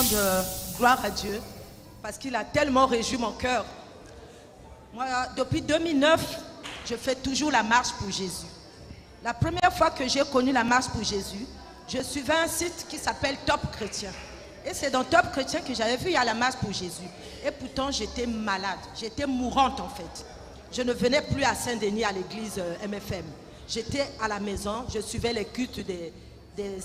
rendre gloire à Dieu parce qu'il a tellement réjoui mon cœur. Moi, depuis 2009, je fais toujours la marche pour Jésus. La première fois que j'ai connu la marche pour Jésus, je suivais un site qui s'appelle Top Chrétien. Et c'est dans Top Chrétien que j'avais vu il y a la marche pour Jésus. Et pourtant, j'étais malade, j'étais mourante en fait. Je ne venais plus à Saint-Denis à l'église MFM. J'étais à la maison, je suivais les cultes des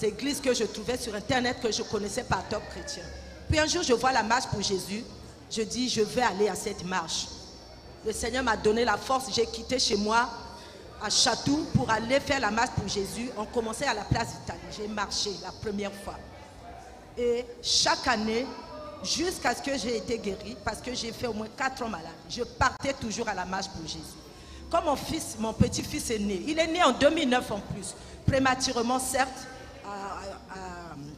églises que je trouvais sur Internet, que je connaissais par Top Chrétien. Puis un jour, je vois la marche pour Jésus. Je dis, je vais aller à cette marche. Le Seigneur m'a donné la force. J'ai quitté chez moi à Chatou pour aller faire la marche pour Jésus. On commençait à la place d'Italie. J'ai marché la première fois. Et chaque année, jusqu'à ce que j'ai été guéri, parce que j'ai fait au moins 4 ans malade, je partais toujours à la marche pour Jésus. Comme mon petit-fils est né, il est né en 2009 en plus, prématurément certes,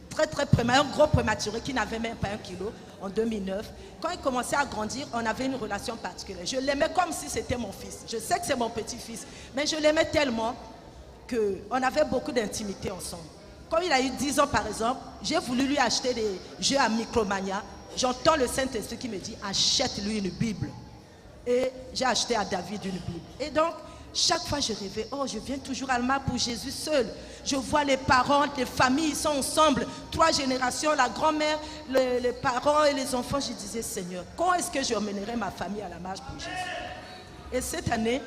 très prématuré, un gros prématuré qui n'avait même pas 1 kilo en 2009. Quand il commençait à grandir, on avait une relation particulière. Je l'aimais comme si c'était mon fils. Je sais que c'est mon petit-fils, mais je l'aimais tellement qu'on avait beaucoup d'intimité ensemble. Quand il a eu 10 ans par exemple, j'ai voulu lui acheter des jeux à Micromania. J'entends le Saint-Esprit qui me dit, achète-lui une Bible. Et j'ai acheté à David une Bible. Et donc, chaque fois je rêvais, oh, je viens toujours à la marche pour Jésus seul. Je vois les parents, les familles, ils sont ensemble, 3 générations, la grand-mère, les parents et les enfants. Je disais, Seigneur, quand est-ce que je emmènerai ma famille à la marche pour Jésus? Et cette année,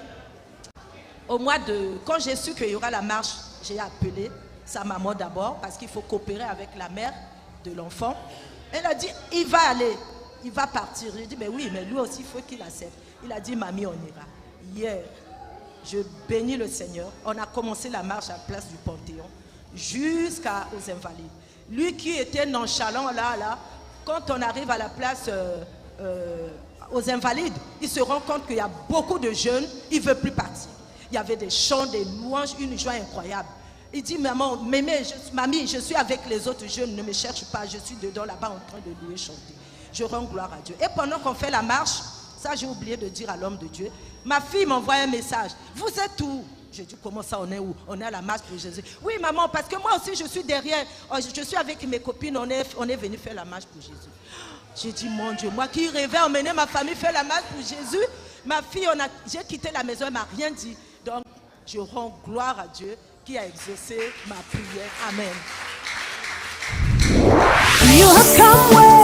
quand j'ai su qu'il y aura la marche, j'ai appelé sa maman d'abord, parce qu'il faut coopérer avec la mère de l'enfant. Elle a dit, il va aller, il va partir. J'ai dit, mais oui, mais lui aussi, il faut qu'il accepte. Il a dit, mamie, on ira. Hier, je bénis le Seigneur. On a commencé la marche à la place du Panthéon jusqu'aux Invalides. Lui qui était nonchalant là, quand on arrive à la place aux Invalides, il se rend compte qu'il y a beaucoup de jeunes, il ne veut plus partir. Il y avait des chants, des louanges, une joie incroyable. Il dit, maman, mamie, je suis avec les autres jeunes, ne me cherche pas, je suis dedans là-bas en train de louer, chanter. Je rends gloire à Dieu. Et pendant qu'on fait la marche, ça j'ai oublié de dire à l'homme de Dieu, ma fille m'envoie un message. Vous êtes où? Je dis, comment ça, on est où? On est à la marche pour Jésus. Oui, maman, parce que moi aussi je suis derrière. Je suis avec mes copines, on est venu faire la marche pour Jésus. J'ai dit, mon Dieu, moi qui rêvais emmener ma famille faire la marche pour Jésus, ma fille, j'ai quitté la maison, elle ne m'a rien dit. Donc, je rends gloire à Dieu qui a exaucé ma prière. Amen. You have come